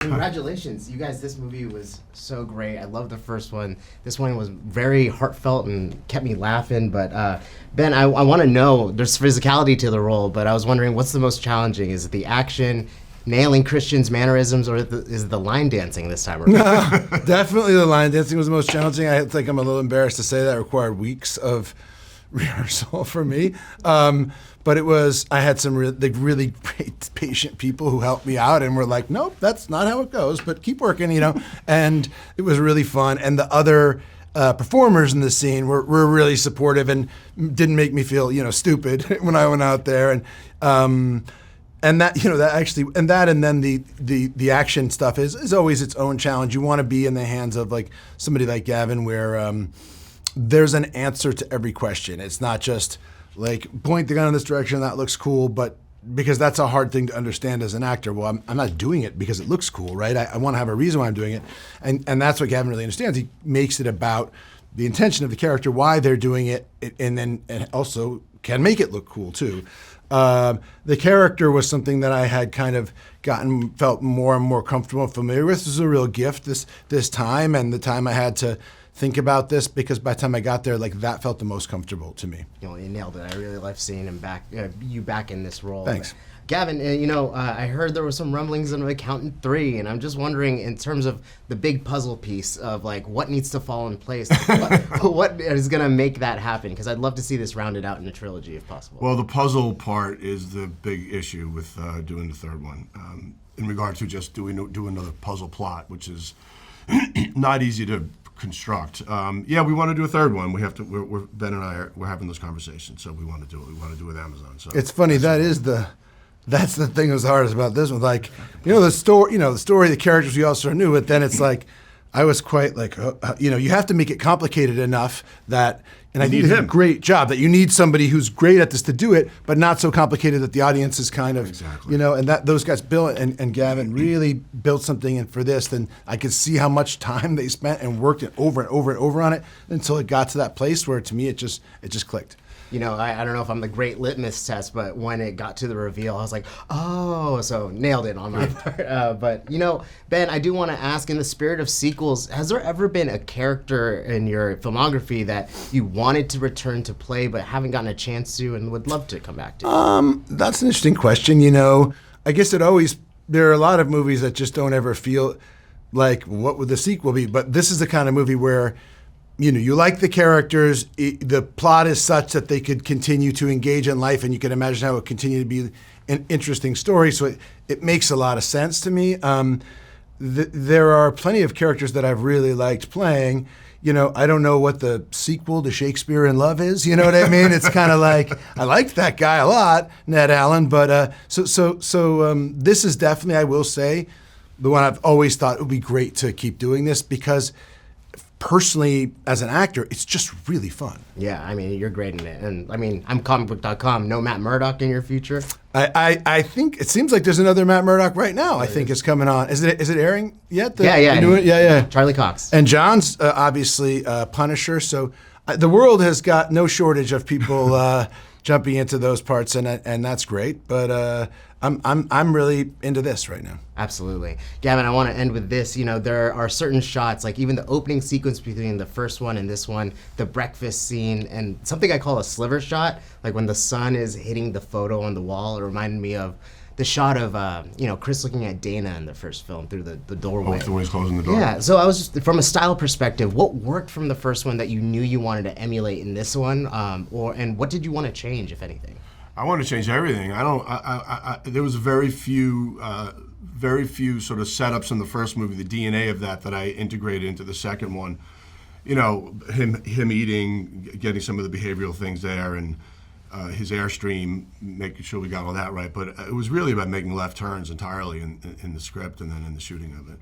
Congratulations, you guys. This movie was so great. I love the first one. This one was very heartfelt and kept me laughing. But Ben, I want to know, there's physicality to the role, but I was wondering what's the most challenging? Is it the action, nailing Christian's mannerisms, or is it the line dancing this time around? No, definitely the line dancing was the most challenging. I think I'm a little embarrassed to say that required weeks of rehearsal for me. But it was, I had some really great patient people who helped me out and were like, nope, that's not how it goes, but keep working, and it was really fun. And the other performers in the scene were really supportive and didn't make me feel, stupid when I went out there. And then the action stuff is always its own challenge. You want to be in the hands of like somebody like Gavin where there's an answer to every question. It's not just like point the gun in this direction, that looks cool, but because that's a hard thing to understand as an actor. Well, I'm not doing it because it looks cool, right? I want to have a reason why I'm doing it. And that's what Gavin really understands. He makes it about the intention of the character, why they're doing it, and also can make it look cool too. The character was something that I had kind of felt more and more comfortable and familiar with. This was a real gift this time, and the time I had to think about this, because by the time I got there, like that felt the most comfortable to me. You nailed it. I really love seeing him you back in this role. Thanks. Gavin, I heard there were some rumblings of Accountant 3, and I'm just wondering, in terms of the big puzzle piece of like what needs to fall in place, what is going to make that happen? Because I'd love to see this rounded out in a trilogy if possible. Well, the puzzle part is the big issue with doing the third one, in regard to just do another puzzle plot, which is not easy to construct. Yeah, we want to do a third one. We have to. Ben and I we're having those conversations, so we want to do it. We want to do it with Amazon. So it's funny. That's the thing that was hardest about this one. Like, the story, the characters we all sort of knew, but then it's like, I was quite like, you have to make it complicated enough that, and I think he did a great job, that you need somebody who's great at this to do it, but not so complicated that the audience is kind of, and that those guys, Bill and Gavin, really built something in for this. Then I could see how much time they spent and worked it over and over and over on it until it got to that place where, to me, it just clicked. I don't know if I'm the great litmus test, but when it got to the reveal, I was like, oh, so nailed it on my part. But, Ben, I do want to ask, in the spirit of sequels, has there ever been a character in your filmography that you wanted to return to play but haven't gotten a chance to and would love to come back to? That's an interesting question. I guess there are a lot of movies that just don't ever feel like, what would the sequel be? But this is the kind of movie where you like the characters, the plot is such that they could continue to engage in life, and you can imagine how it would continue to be an interesting story. So it makes a lot of sense to me. There are plenty of characters that I've really liked playing. I don't know what the sequel to Shakespeare in Love is. You know what I mean? It's kind of like, I liked that guy a lot, Ned Allen. But this is definitely, I will say, the one I've always thought it would be great to keep doing this, because personally, as an actor, it's just really fun. Yeah, you're great in it. And I'm Comicbook.com. No Matt Murdock in your future? I think it seems like there's another Matt Murdock right now. I think is coming on. Is it airing yet? Yeah. Charlie Cox. And John's obviously Punisher. So the world has got no shortage of people jumping into those parts, and that's great. But I'm really into this right now. Absolutely. Gavin, I want to end with this. There are certain shots, like even the opening sequence between the first one and this one, the breakfast scene, and something I call a sliver shot, like when the sun is hitting the photo on the wall. It reminded me of the shot of, Chris looking at Dana in the first film through the doorway. Oh, the way he's closing the door. Yeah, so I was just, from a style perspective, what worked from the first one that you knew you wanted to emulate in this one, and what did you want to change, if anything? I want to change everything. There was very few sort of setups in the first movie, the DNA of that I integrated into the second one. Him eating, getting some of the behavioral things there, and his airstream, making sure we got all that right. But it was really about making left turns entirely in the script and then in the shooting of it.